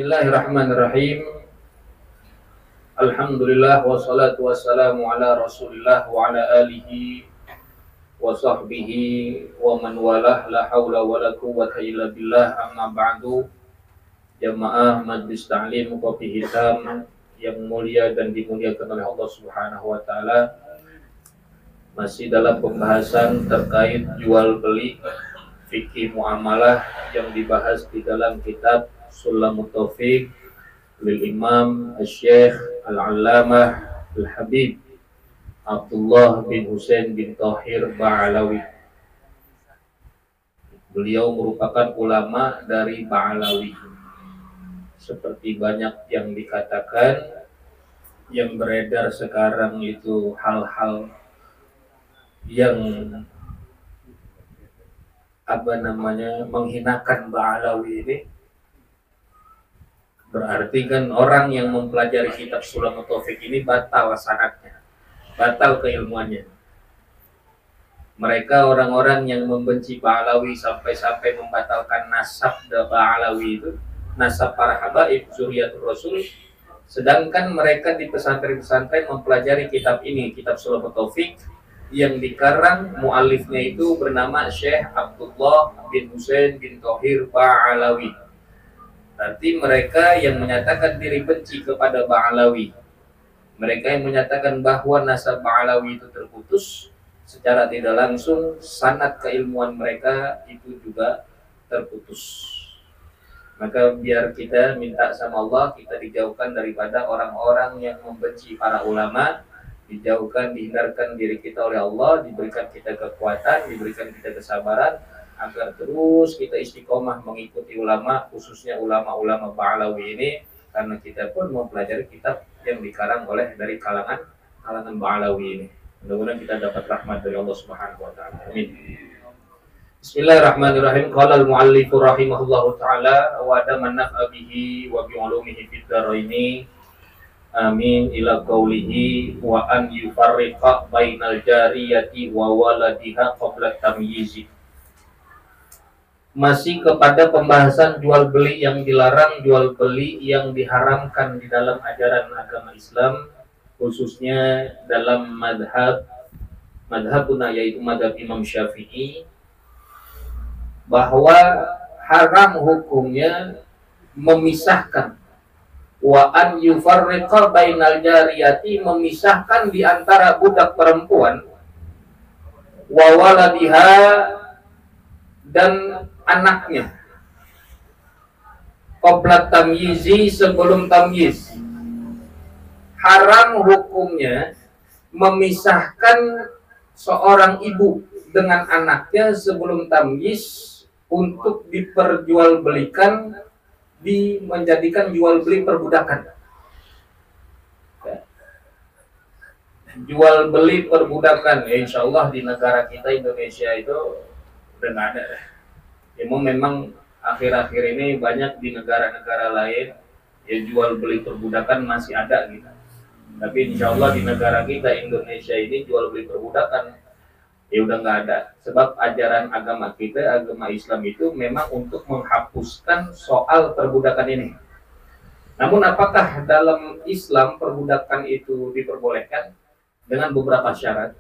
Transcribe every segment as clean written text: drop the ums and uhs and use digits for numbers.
Bismillahirrahmanirrahim. Alhamdulillah wassalatu wassalamu ala Rasulillah wa ala alihi wa sahbihi wa man walah, la haula wala quwwata illa billah, amma ba'du. Jamaah Majlis Ta'lim Kopi Hitam yang mulia dan dimuliakan oleh Allah Subhanahu wa taala. Masih dalam pembahasan terkait jual beli fikih muamalah yang dibahas di dalam kitab Sulamut Taufiq lil Imam Asy-Syaikh Al-Allamah Al-Habib Abdullah bin Husain bin Thahir Ba'alawi. Beliau merupakan ulama dari Ba'alawi. Seperti banyak yang dikatakan, yang beredar sekarang itu hal-hal yang menghinakan Ba'alawi ini. Berarti kan orang yang mempelajari kitab Sulamut Taufiq ini batal sanadnya, batal keilmuannya. Mereka orang-orang yang membenci Ba'alawi sampai-sampai membatalkan nasab Ba'alawi itu, nasab para habaib zuriyatul Rasul. Sedangkan mereka di pesantren-pesantren mempelajari kitab ini, kitab Sulamut Taufiq, yang dikarang muallifnya itu bernama Syekh Abdullah bin Husain bin Thahir Ba'alawi. Berarti mereka yang menyatakan diri benci kepada Ba'alawi, mereka yang menyatakan bahwa nasab Ba'alawi itu terputus, secara tidak langsung sanad keilmuan mereka itu juga terputus. Maka biar kita minta sama Allah, kita dijauhkan daripada orang-orang yang membenci para ulama, dijauhkan, dihindarkan diri kita oleh Allah, diberikan kita kekuatan, diberikan kita kesabaran, agar terus kita istiqomah mengikuti ulama, khususnya ulama-ulama Ba'alawi ini, karena kita pun mempelajari kitab yang dikarang oleh dari kalangan Ba'alawi ini. Mudah-mudahan kita dapat rahmat dari Allah Subhanahu wa taala. Amin. Bismillahirrahmanirrahim. Qala al-mu'allif rahimahullahu taala wa adaman naf'a bihi wa bi ulumihi fid dharaini. Amin. Ila qaulihi wa an yufarriqa bainal jariyati wa waladiha qabla tamyizi. Masih kepada pembahasan jual beli yang dilarang, jual beli yang diharamkan di dalam ajaran agama Islam, khususnya dalam madhabuna, yaitu madhab Imam Syafi'i, bahwa haram hukumnya memisahkan, wa an yufarriqa bainal jariyati, memisahkan di antara budak perempuan, wa waladiha, dan anaknya, qabla tamyizi, sebelum tamyiz. Haram hukumnya memisahkan seorang ibu dengan anaknya sebelum tamyiz untuk diperjualbelikan, menjadikan jual beli perbudakan. Jual beli perbudakan, ya insya Allah di negara kita Indonesia itu udah nggak ada. Ya memang akhir-akhir ini banyak di negara-negara lain ya jual beli perbudakan masih ada gitu. Tapi insya Allah di negara kita Indonesia ini jual beli perbudakan ya udah nggak ada. Sebab ajaran agama kita, agama Islam itu memang untuk menghapuskan soal perbudakan ini. Namun apakah dalam Islam perbudakan itu diperbolehkan? Dengan beberapa syarat.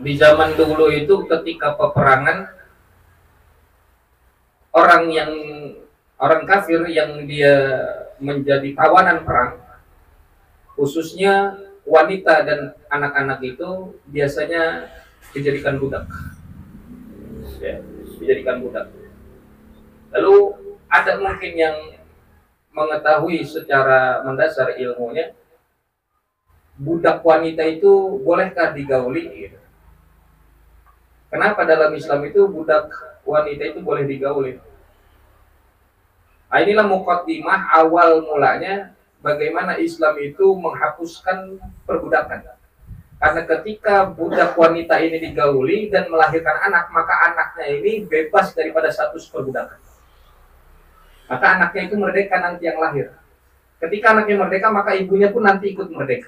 Di zaman dulu itu ketika peperangan, orang kafir yang dia menjadi tawanan perang, khususnya wanita dan anak-anak itu biasanya dijadikan budak. Ya, dijadikan budak. Lalu ada mungkin yang mengetahui secara mendasar ilmunya, budak wanita itu bolehkah digauli? Gitu. Kenapa dalam Islam itu budak wanita itu boleh digauli? Nah, inilah muqaddimah awal mulanya bagaimana Islam itu menghapuskan perbudakan. Karena ketika budak wanita ini digauli dan melahirkan anak, maka anaknya ini bebas daripada status perbudakan. Maka anaknya itu merdeka nanti yang lahir. Ketika anaknya merdeka, maka ibunya pun nanti ikut merdeka.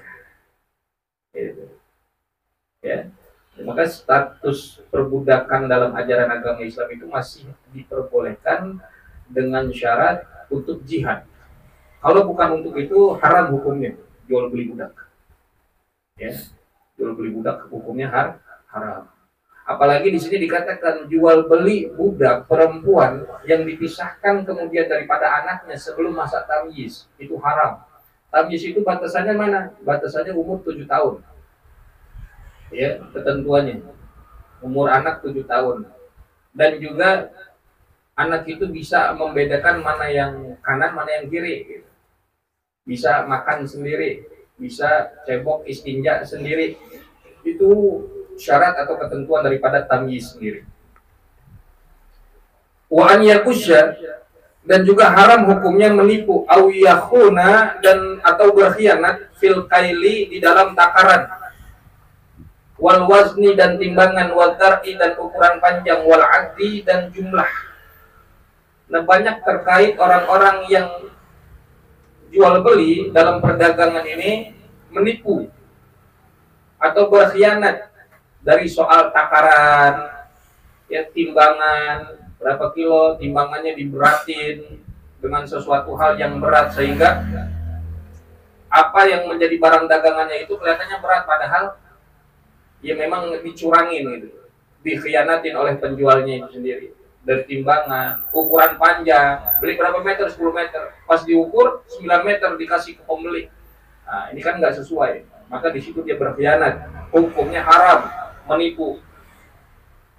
Ya. Maka status perbudakan dalam ajaran agama Islam itu masih diperbolehkan dengan syarat untuk jihad. Kalau bukan untuk itu haram hukumnya jual beli budak. Ya, jual beli budak hukumnya haram. Apalagi di sini dikatakan jual beli budak perempuan yang dipisahkan kemudian daripada anaknya sebelum masa tamyiz, itu haram. Tamyiz itu batasannya mana? Batasannya umur 7 tahun. Ya, ketentuannya. Umur anak 7 tahun. Dan juga anak itu bisa membedakan mana yang kanan, mana yang kiri. Bisa makan sendiri, bisa cebok istinja sendiri. Itu syarat atau ketentuan daripada tamyiz sendiri. Wa an yakusya, dan juga haram hukumnya menipu, au yakhuna, dan atau berkhianat fil kaili, di dalam takaran, wal wazni, dan timbangan, wal dar'i, dan ukuran panjang, wal addi, dan jumlah. Nah, banyak terkait orang-orang yang jual beli dalam perdagangan ini menipu atau berkhianat dari soal takaran, ya, timbangan berapa kilo, timbangannya diberatin dengan sesuatu hal yang berat sehingga apa yang menjadi barang dagangannya itu kelihatannya berat, padahal ya memang dicurangin gitu, dikhianatin oleh penjualnya itu sendiri. Dari timbangan, ukuran panjang, beli berapa meter, 10 meter, pas diukur 9 meter dikasih ke pembeli. Nah, ini kan nggak sesuai, maka di situ dia berkhianat, hukumnya haram, menipu,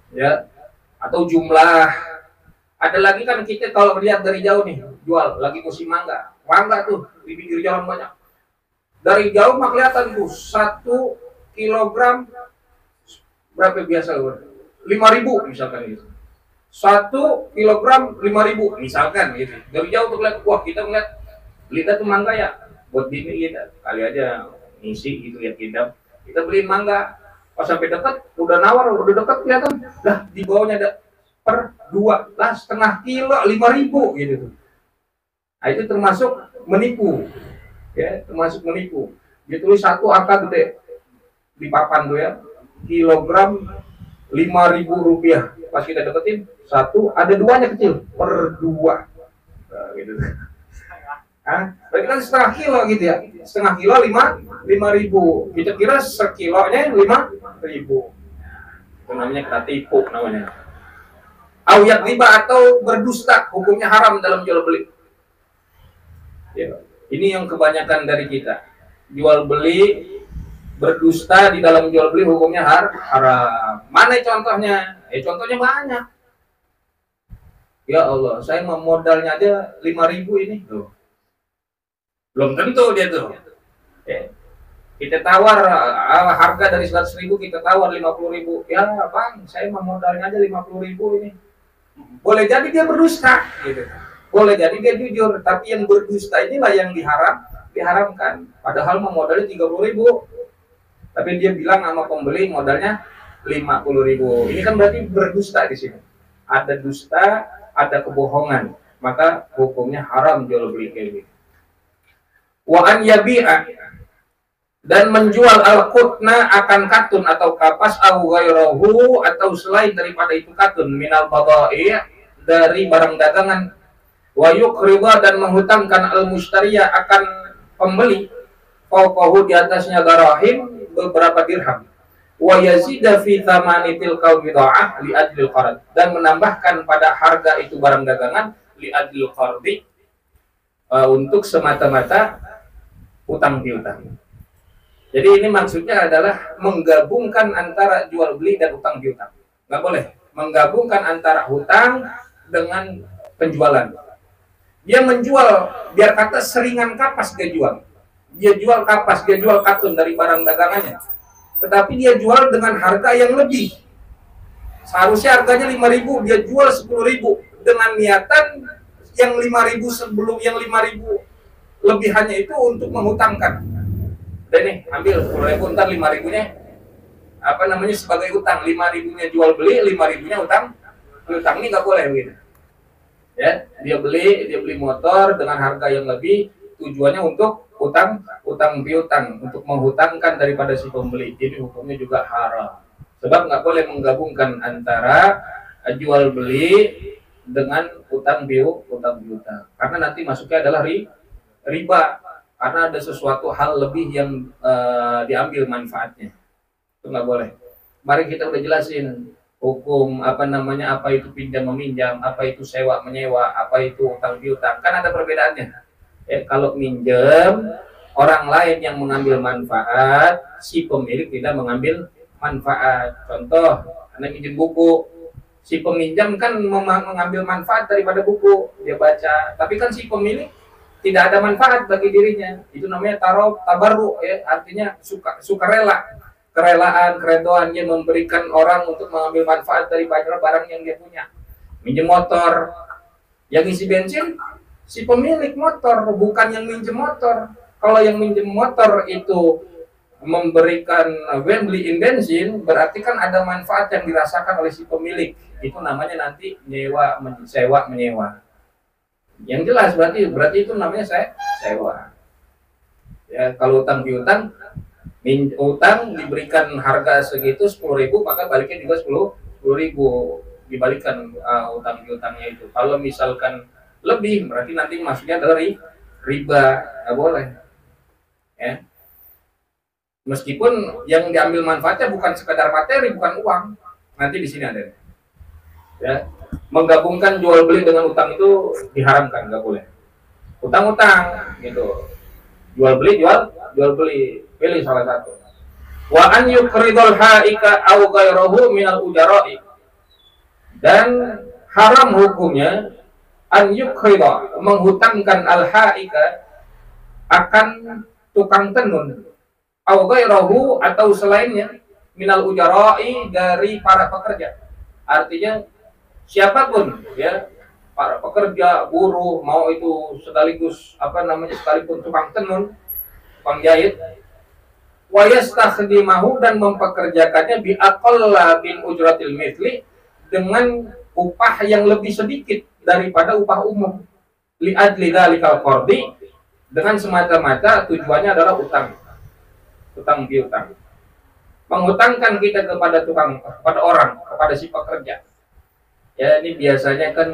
ya. Atau jumlah. Ada lagi kan kita kalau melihat dari jauh nih, jual lagi musim mangga tuh di pinggir jalan banyak. Dari jauh mah kelihatan tuh 1 kilogram berapa biasa, 5.000 misalkan gitu. 1 kilogram 5.000 misalkan gitu. Dari jauh tuh lihat, wah, kita ngeliat lihat tuh mangga ya, buat bini kita kali aja ngisi gitu ya, kita beliin mangga. Pas sampai dekat udah nawar, udah dekat kelihatan, lah di bawahnya ada per 2 lah, setengah kilo 5.000 gitu tuh. Nah, itu termasuk menipu, ya, termasuk menipu. Dia tulis satu angka gede di papan tuh ya, kilogram 5.000 rupiah. Pas kita deketin, satu ada 2-nya kecil, per 2. Nah, gitu. Berarti kan setengah kilo gitu ya, setengah kilo 5.000. Kita kira sekilonya 5.000. Itu namanya kita tipu namanya. Auyat riba, atau berdusta, hukumnya haram dalam jual beli. Ya, ini yang kebanyakan dari kita, jual beli berdusta di dalam jual beli hukumnya haram. Mana contohnya? Contohnya banyak. Ya Allah, saya mau modalnya aja 5.000 ini tuh. Belum tentu dia tuh. Kita tawar harga dari 100.000, kita tawar 50.000. Ya bang, saya mau modalnya aja 50.000 ini. Boleh jadi dia berdusta, gitu. Boleh jadi dia jujur, tapi yang berdusta inilah yang diharamkan. Padahal mau modalnya 30.000. Tapi dia bilang sama pembeli modalnya 50.000. Ini kan berarti berdusta di sini. Ada dusta, ada kebohongan. Maka hukumnya haram jual beli kayak gitu. Wa an yabi'a, dan menjual al-qutna, akan katun atau kapas, au ghairahu, atau selain daripada itu katun, minal badai', dari barang dagangan, wa yuqriba, dan menghutangkan al-mushtariya, akan pembeli, fawqahu, di atasnya darahim, beberapa dirham, wa yazida fi thamani tilkal bid'ah li adlil qard, dan menambahkan pada harga itu barang dagangan li adlil qardi, untuk semata-mata utang piutang. Jadi ini maksudnya adalah menggabungkan antara jual beli dan utang piutang. Nggak boleh menggabungkan antara hutang dengan penjualan. Dia menjual, biar kata seringan kapas dia jual. Dia jual kapas, dia jual katun dari barang dagangannya. Tetapi dia jual dengan harga yang lebih. Seharusnya harganya 5.000, dia jual 10.000 dengan niatan yang 5.000 sebelum, yang 5.000 lebihannya itu untuk menghutangkan. Dan nih, ambil 10.000, ntar 5.000-nya sebagai utang. 5.000-nya jual beli, 5.000-nya utang. Utang ini nggak boleh begitu. Ya, dia beli motor dengan harga yang lebih, tujuannya untuk utang piutang, untuk menghutangkan daripada si pembeli. Jadi hukumnya juga haram. Sebab nggak boleh menggabungkan antara jual beli dengan utang piutang. Karena nanti masuknya adalah riba, karena ada sesuatu hal lebih yang diambil manfaatnya. Itu nggak boleh. Mari kita udah jelasin hukum apa itu pinjam meminjam, apa itu sewa menyewa, apa itu utang piutang. Kan ada perbedaannya. Kalau minjem, orang lain yang mengambil manfaat, si pemilik tidak mengambil manfaat. Contoh, Anda minjem buku, si peminjam kan mengambil manfaat daripada buku, dia baca. Tapi kan si pemilik tidak ada manfaat bagi dirinya. Itu namanya tabarru, artinya sukarela. Kerelaan, keredoan yang memberikan orang untuk mengambil manfaat dari barang yang dia punya. Minjem motor, yang isi bensin si pemilik motor, bukan yang minjem motor. Kalau yang minjem motor itu memberikan beliin bensin, berarti kan ada manfaat yang dirasakan oleh si pemilik. Itu namanya nanti sewa menyewa. Yang jelas berarti itu namanya sewa. Ya, kalau utang piutang, utang diberikan harga segitu 10.000, maka baliknya juga 10.000 dibalikan utang piutangnya itu. Kalau misalkan lebih, berarti nanti masuknya adalah riba, nggak boleh. Ya. Meskipun yang diambil manfaatnya bukan sekadar materi, bukan uang. Nanti di sini ada. Ya. Menggabungkan jual beli dengan utang itu diharamkan, nggak boleh. Utang-utang gitu. Jual beli. Pilih salah satu. Wa an yukridul haika aw ghairahu minal ujara'i. Dan haram hukumnya an yukrida, menghutangkan al haika akan tukang tenun, aw ghairahu, atau selainnya, minal ujara'i, dari para pekerja. Artinya siapapun, ya, para pekerja, buruh, mau itu sekaligus sekalipun tukang tenun, tukang jahit, wa yastakhdimahu, dan mempekerjakannya bi aqalla bin ujratil mithli, dengan upah yang lebih sedikit daripada upah umum, li adli dzalikal qardi, dengan semata-mata tujuannya adalah utang piutang. Menghutangkan kita kepada kepada si pekerja. Ya, ini biasanya kan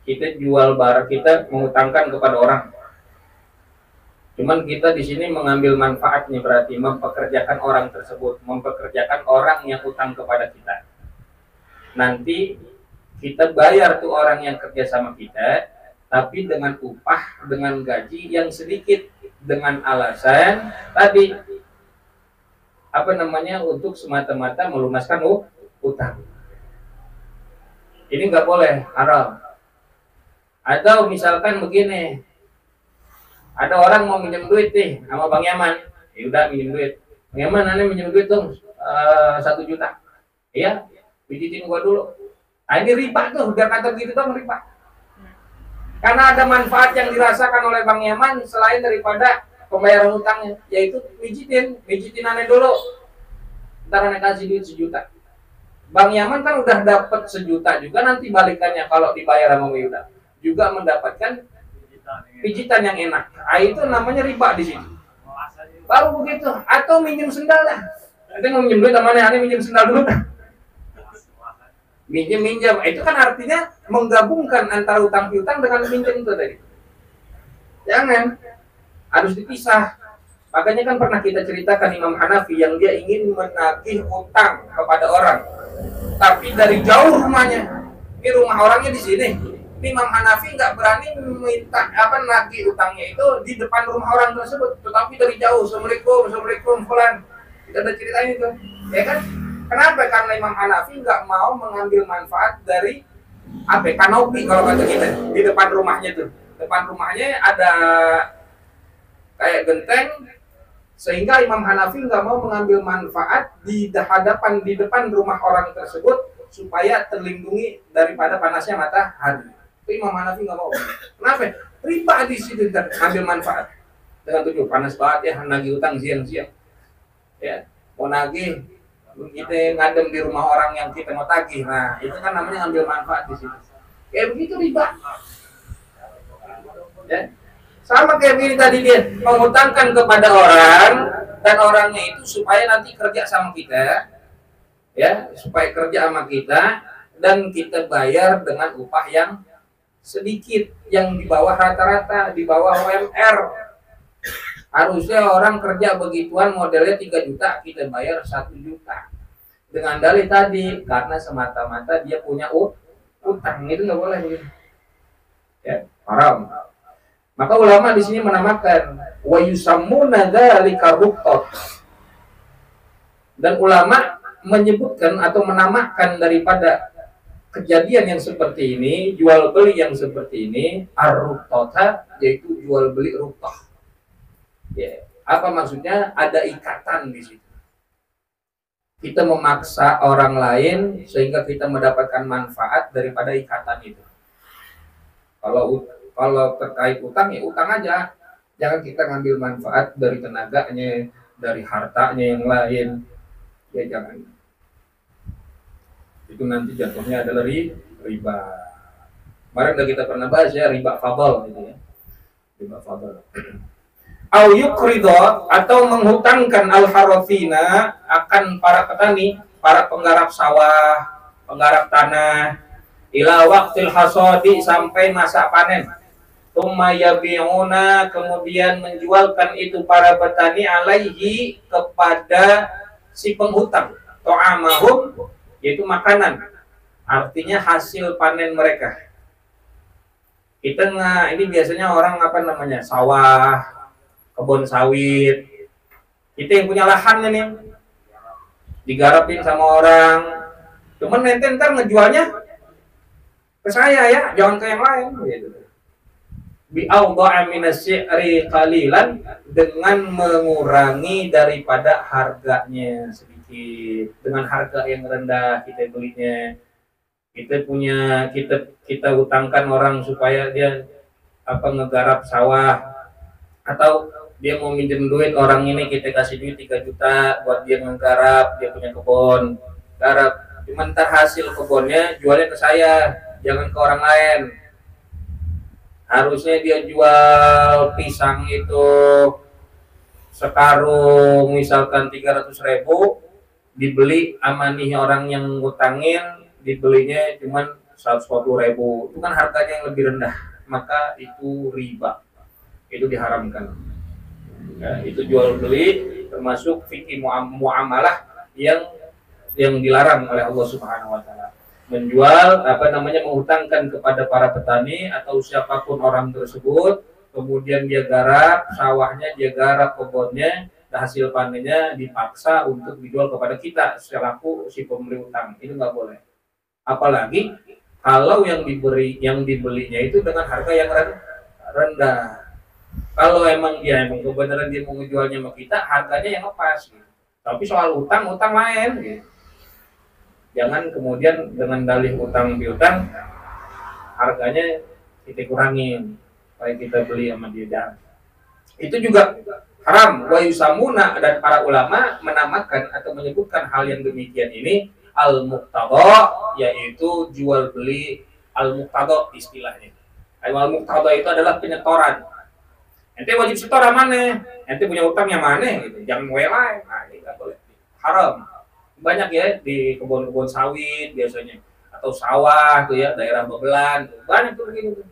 kita jual barang, kita menghutangkan kepada orang. Cuman kita di sini mengambil manfaatnya, berarti mempekerjakan orang tersebut, mempekerjakan orang yang utang kepada kita. Nanti kita bayar tuh orang yang kerja sama kita, tapi dengan upah, dengan gaji yang sedikit, dengan alasan tadi untuk semata-mata melunaskan utang. Ini nggak boleh, haram. Atau misalkan begini, ada orang mau minjem duit nih sama Bang Yaman, ya udah minjem duit. Bang Yaman, aneh minjem duit dong 1 juta. Iya, pijitin gua dulu. Nah, ini riba tuh, biar kata begitu dong, riba. Karena ada manfaat yang dirasakan oleh Bang Yaman selain daripada pembayaran utangnya, yaitu pijitin aneh dulu. Ntar aneh kasih duit 1 juta. Bang Yaman kan udah dapat 1 juta juga, nanti balikannya kalau dibayar sama Yuda juga mendapatkan pijitan yang enak. Nah, itu namanya riba di sini. Baru begitu. Atau minjem sendal dah. Nanti mau minjem duit sama aneh minjem sendal dulu dah. Minjem. Itu kan artinya menggabungkan antara utang piutang dengan minjem itu tadi. Jangan. Harus dipisah. Makanya kan pernah kita ceritakan Imam Hanafi yang dia ingin menagih utang kepada orang, tapi dari jauh rumahnya. Ini rumah orangnya di sini. Imam Hanafi nggak berani minta nagih utangnya itu di depan rumah orang tersebut, tetapi dari jauh, assalamualaikum fulan. Kita ada ceritain itu, ya kan? Kenapa? Karena Imam Hanafi nggak mau mengambil manfaat dari kanopi, kalau kata kita, di depan rumahnya tuh. Depan rumahnya ada kayak genteng, sehingga Imam Hanafi nggak mau mengambil manfaat di depan rumah orang tersebut supaya terlindungi daripada panasnya matahari. Itu Imam Hanafi nggak mau. Kenapa? Riba di situ, ambil manfaat dengan tujuh panas banget ya, nagih utang siang-siang. Ya, mau nagih, kita ngadem di rumah orang yang kita mau tagih. Nah, itu kan namanya ngambil manfaat di situ. Kayak begitu riba. Ya. Sama kayak gini tadi, dia mengutangkan kepada orang, dan orangnya itu supaya nanti kerja sama kita, ya, supaya kerja sama kita. dan kita bayar dengan upah yang sedikit, yang di bawah rata-rata, di bawah UMR. Harusnya orang kerja begituan modelnya 3 juta, kita bayar 1 juta. Dengan dalih tadi, karena semata-mata dia punya utang, itu nggak boleh gitu. Ya, haram. Maka ulama di sini menamakan wa yusammuna dzalika ruqat. Dan ulama menyebutkan atau menamakan daripada kejadian yang seperti ini, jual beli yang seperti ini, ar-ruqata, yaitu jual beli ruqah. Ya, apa maksudnya? Ada ikatan di situ. Kita memaksa orang lain sehingga kita mendapatkan manfaat daripada ikatan itu. Kalau terkait utang, ya utang aja. Jangan kita ngambil manfaat dari tenaganya, dari hartanya yang lain. Ya jangan. Itu nanti jatuhnya adalah riba. Kemarin udah kita pernah bahas ya, riba fadl gitu ya. Riba fadl. Au yukrido, atau menghutangkan al-harafina akan para petani, para penggarap sawah, penggarap tanah, ila waqtil hasadi, sampai masa panen. Tsumma yabi'una, kemudian menjualkan itu para petani alaihi, kepada si penghutang, ta'amahum, yaitu makanan, artinya hasil panen mereka. Kita ini biasanya orang sawah, kebun sawit, kita yang punya lahan nih, digarapin sama orang, cuman nanti ntar ngejualnya ke saya ya, jangan ke yang lain gitu. Bi'awda'a minasyi'ri qalilan, dengan mengurangi daripada harganya sedikit, dengan harga yang rendah kita belinya. Kita utangkan orang supaya dia ngegarap sawah, atau dia mau minjem duit orang ini, kita kasih duit 3 juta buat dia menggarap, dia punya kebun, garap. Cuman ntar hasil kebunnya jualnya ke saya, jangan ke orang lain. Harusnya dia jual pisang itu sekarung misalkan 300.000, dibeli amani orang yang ngutangin, dibelinya cuman 140.000. Itu kan harganya yang lebih rendah, maka itu riba. Itu diharamkan. Ya, itu jual beli termasuk fikih muamalah yang dilarang oleh Allah Subhanahu wa taala. Menjual menghutangkan kepada para petani atau siapapun orang tersebut, kemudian dia garap sawahnya, dia garap kebunnya, dan hasil panennya dipaksa untuk dijual kepada kita selaku si pemberi utang. Itu nggak boleh. Apalagi kalau yang dibelinya itu dengan harga yang rendah. Kalau emang kebenaran dia mau ngejualnya sama kita, harganya yang lepas gitu. Tapi soal utang lain gitu. Jangan kemudian dengan dalih utang piutang harganya kita kurangin supaya kita beli sama dia. Itu juga haram. Wa yusamuna, dan para ulama menamakan atau menyebutkan hal yang demikian ini al-muqtada, yaitu jual beli al-muqtada istilahnya. Al-muqtada itu adalah penyetoran. Ente wajib setor mana? Ente punya utang yang mana gitu. Jangan welai. Nah, ini enggak boleh. Haram. Banyak ya di kebun-kebun sawit biasanya, atau sawah tuh ya, daerah Bebelan, banyak tuh begini tuh.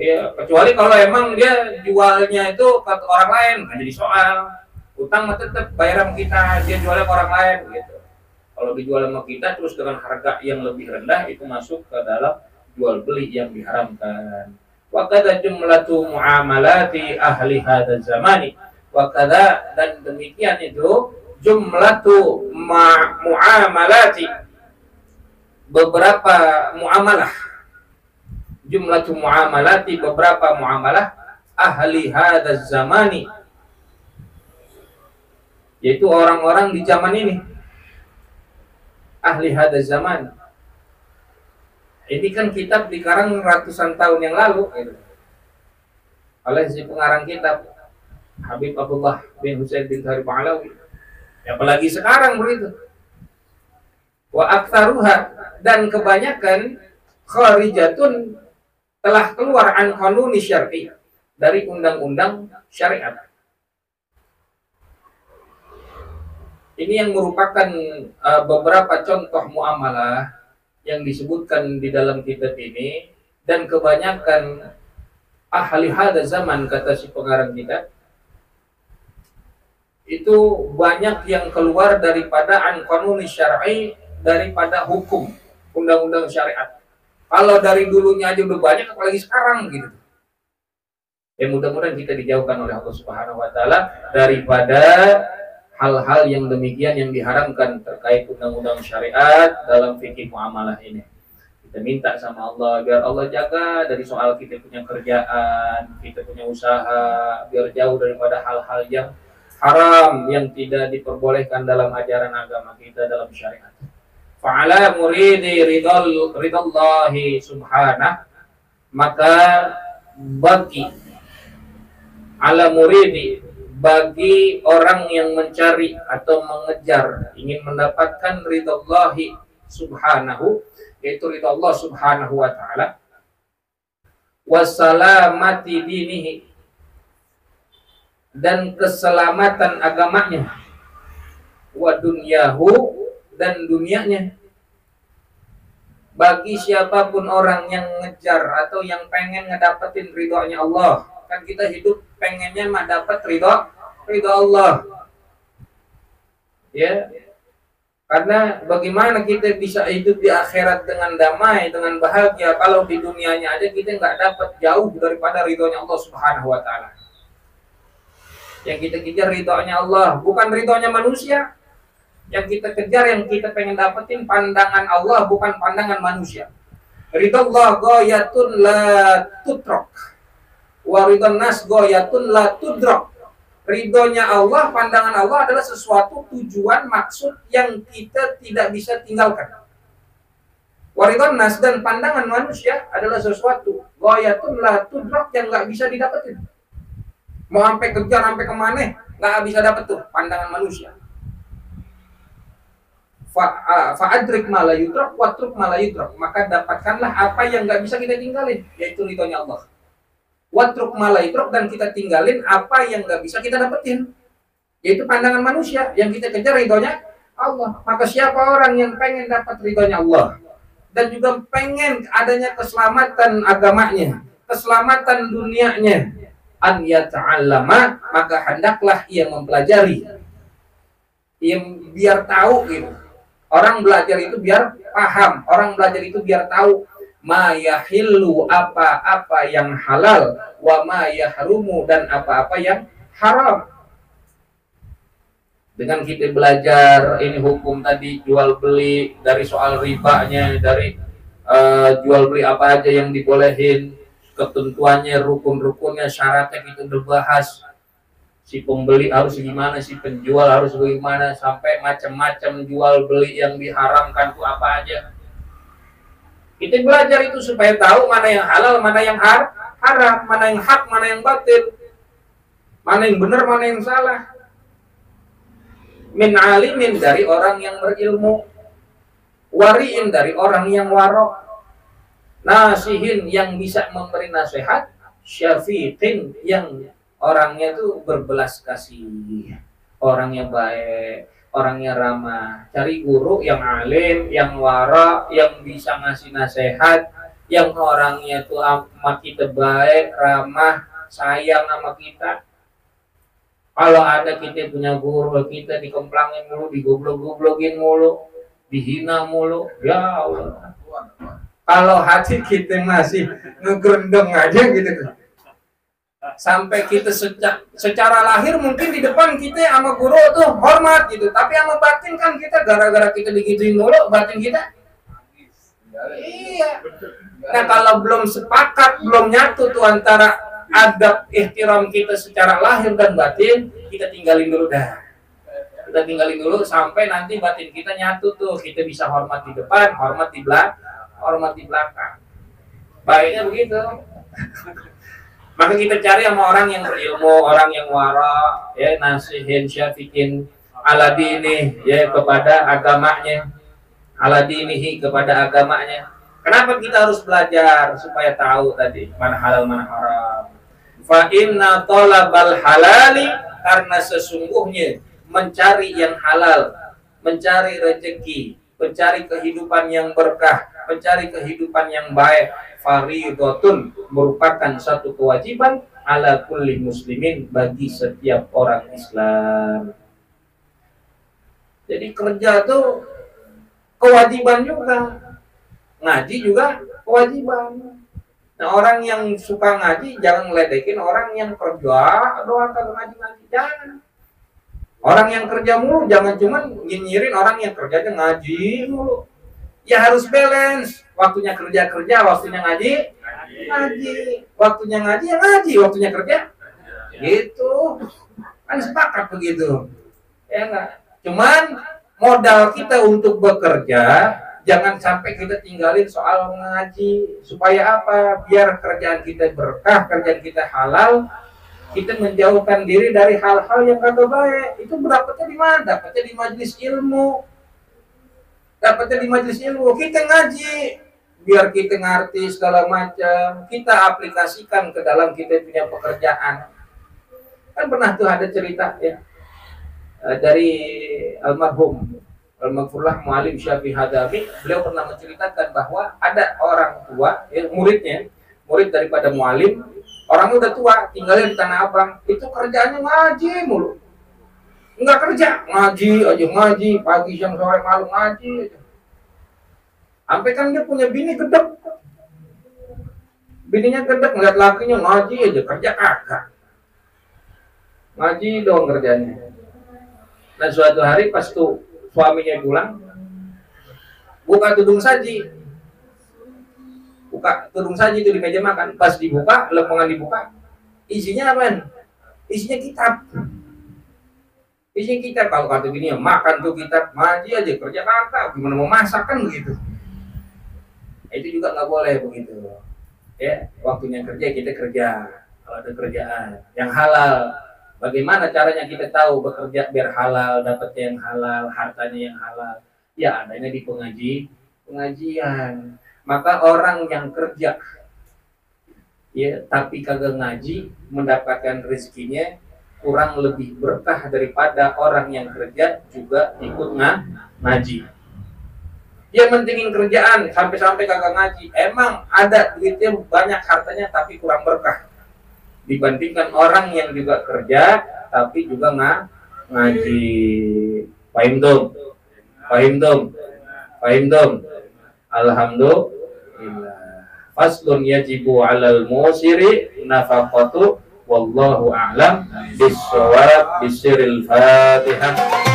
Ya, kecuali kalau emang dia jualnya itu ke orang lain, nggak jadi soal. Utang mah tetap bayar sama kita, dia jualnya ke orang lain gitu. Kalau dijual sama kita terus dengan harga yang lebih rendah, itu masuk ke dalam jual beli yang diharamkan. Wa kadza jumlatu muamalati ahli hadzal zamani. Wa kadza, dan demikian itu jumlatu muamalati, beberapa muamalah, jumlatu muamalati, beberapa muamalah ahli hadzal zamani, yaitu orang-orang di zaman ini. Ahli hadzal zaman, ini kan kitab dikarang ratusan tahun yang lalu gitu, oleh si pengarang kitab Habib Abdullah bin Husain bin Tharib Alawi. Apalagi sekarang begitu. Wa aktsaruha, dan kebanyakan kharijatun, telah keluar an qanuni syar'i, dari undang-undang syariat. Ini yang merupakan beberapa contoh muamalah yang disebutkan di dalam kitab ini, dan kebanyakan ahli hada zaman, kata si pengarang kitab, itu banyak yang keluar daripada an qanuni syar'i, daripada hukum undang-undang syariat. Kalau dari dulunya aja udah banyak, apalagi sekarang gitu. Ya mudah-mudahan kita dijauhkan oleh Allah Subhanahu wa taala daripada hal-hal yang demikian yang diharamkan terkait undang-undang syariat dalam fikih muamalah ini. Kita minta sama Allah biar Allah jaga dari soal kita punya kerjaan, kita punya usaha, biar jauh daripada hal-hal yang haram yang tidak diperbolehkan dalam ajaran agama kita dalam syariat. Fa'ala muridi ridallahi subhanahu, maka bagi ala muridi, bagi orang yang mencari atau mengejar ingin mendapatkan ridallahi subhanahu, yaitu ridha Allah subhanahu wa ta'ala, wassalamati dinihi, dan keselamatan agamanya, wa dunyahu, dan dunianya. Bagi siapapun orang yang ngejar atau yang pengen ngedapetin ridhonya Allah, kan kita hidup pengennya mah dapat ridho Allah, ya. Karena bagaimana kita bisa hidup di akhirat dengan damai, dengan bahagia, kalau di dunianya aja kita nggak dapat, jauh daripada ridhonya Allah Subhanahu wa taala. Yang kita kejar ridhonya Allah, bukan ridhonya manusia. Yang kita kejar, yang kita pengen dapetin pandangan Allah, bukan pandangan manusia. Ridho Allah ghayatun la tutrak, wa ridho nas ghayatun la tudrak. Ridhonya Allah, pandangan Allah adalah sesuatu tujuan maksud yang kita tidak bisa tinggalkan. Waridon nas, dan pandangan manusia adalah sesuatu ghayatun la tudrak, yang nggak bisa didapetin. Mau sampai kejar sampai kemana nggak bisa dapet tuh pandangan manusia. Fa'adrik ma la yudrak watruk ma la yudrak, maka dapatkanlah apa yang nggak bisa kita tinggalin, yaitu ridhonya Allah. Watruk ma la yudrak, dan kita tinggalin apa yang nggak bisa kita dapetin, yaitu pandangan manusia. Yang kita kejar ridhonya Allah. Maka siapa orang yang pengen dapat ridhonya Allah dan juga pengen adanya keselamatan agamanya, keselamatan dunianya, an yata'allama, maka hendaklah ia mempelajari, ia biar tahu gitu. Orang belajar itu biar paham, orang belajar itu biar tahu ma yahillu, apa-apa yang halal, wa ma yahrumu, dan apa-apa yang haram. Dengan kita belajar ini hukum tadi, jual beli, dari soal ribanya, dari jual beli apa aja yang dibolehin, ketentuannya, rukun-rukunnya, syaratnya kita udah bahas. Si pembeli harus gimana, si penjual harus bagaimana, sampai macam-macam jual beli yang diharamkan itu apa aja. Kita belajar itu supaya tahu mana yang halal, mana yang haram, mana yang hak, mana yang batil, mana yang benar, mana yang salah. Min alimin, dari orang yang berilmu, wariin, dari orang yang waro, nasihin, yang bisa memberi nasihat, syafiqin, yang orangnya tuh berbelas kasih, orangnya baik, orangnya ramah. Cari guru yang alim, yang wara, yang bisa ngasih nasihat, yang orangnya tuh sama kita baik, ramah, sayang sama kita. Kalau ada kita punya guru, kita dikemplangin mulu, digoblok-goblokin mulu, dihina mulu, ya Allah. Kalau hati kita masih ngegerendeng aja gitu, sampai kita secara lahir mungkin di depan kita sama guru tuh hormat gitu, tapi sama batin kan kita gara-gara kita digituin mulu, batin kita iya. Nah kalau belum sepakat, belum nyatu tuh antara adab ihtiram kita secara lahir dan batin, kita tinggalin dulu dah. Kita tinggalin dulu sampai nanti batin kita nyatu tuh, kita bisa hormat di depan, hormat di belakang. Baiknya begitu. Maka kita cari sama orang yang berilmu, orang yang wara, ya, nasihin, syafiqin, ala dini, ya, kepada agamanya, ala dinihi, kepada agamanya. Kenapa kita harus belajar? Supaya tahu tadi mana halal, mana haram. Fa inna talabal halali, karena sesungguhnya mencari yang halal, mencari rezeki, mencari kehidupan yang berkah, mencari kehidupan yang baik fardhatun, merupakan satu kewajiban ala kulli muslimin, bagi setiap orang Islam. Jadi kerja tuh kewajiban juga, ngaji juga kewajiban. Nah, orang yang suka ngaji jangan ngeledekin orang yang kerja doang kagak ngaji-ngaji, jangan. Orang yang kerja mulu jangan cuma nyinyirin orang yang kerjanya ngaji mulu. Ya harus balance, waktunya kerja, waktunya ngaji. Waktunya ngaji ya ngaji, waktunya kerja. Gitu. Kan sepakat begitu. Ya enggak? Cuman modal kita untuk bekerja jangan sampai kita tinggalin soal ngaji. Supaya apa? Biar kerjaan kita berkah, kerjaan kita halal, kita menjauhkan diri dari hal-hal yang kagak baik. Itu dapatnya di mana? Dapatnya di majelis ilmu. Kita ngaji biar kita ngerti segala macam, kita aplikasikan ke dalam kita punya pekerjaan. Kan pernah tuh ada cerita ya dari almarhum Al-Maghfurlah Mu'alim Syafi'i Hadami. Beliau pernah menceritakan bahwa ada orang tua, ya, murid daripada Mu'alim. Orangnya udah tua, tinggalnya di Tanah Abang. Itu kerjaannya ngaji mulu. Enggak kerja, ngaji aja, ngaji. Pagi, siang, sore, malam ngaji aja. Sampai kan dia punya bini gedek. Bininya gedek, ngeliat lakinya ngaji aja, kerja kagak. Ngaji dong kerjanya. Nah suatu hari pas tuh suaminya pulang, buka tudung saji itu di meja makan. Pas dibuka, lempengan dibuka, isinya apa? Isinya kitab. Kalau kata gini ya, makan tuh kitab, ngaji aja, kerja kagak, gimana mau masak kan begitu. Itu juga nggak boleh begitu. Ya, waktunya kerja kita kerja. Kalau ada kerjaan yang halal, bagaimana caranya kita tahu bekerja biar halal, dapat yang halal, hartanya yang halal? Ya adanya di pengajian. Maka orang yang kerja ya tapi kagak ngaji, mendapatkan rezekinya kurang lebih berkah daripada orang yang kerja juga ikut ngaji. Dia mentingin kerjaan sampai kagak ngaji. Emang ada duitnya banyak, hartanya tapi kurang berkah dibandingkan orang yang juga kerja tapi juga ngaji. Paham dong? Alhamdulillah. Faslun yajibu 'alal musiri nafaqatu wallahu a'lam bis-shawab. Bisiril Fatihah.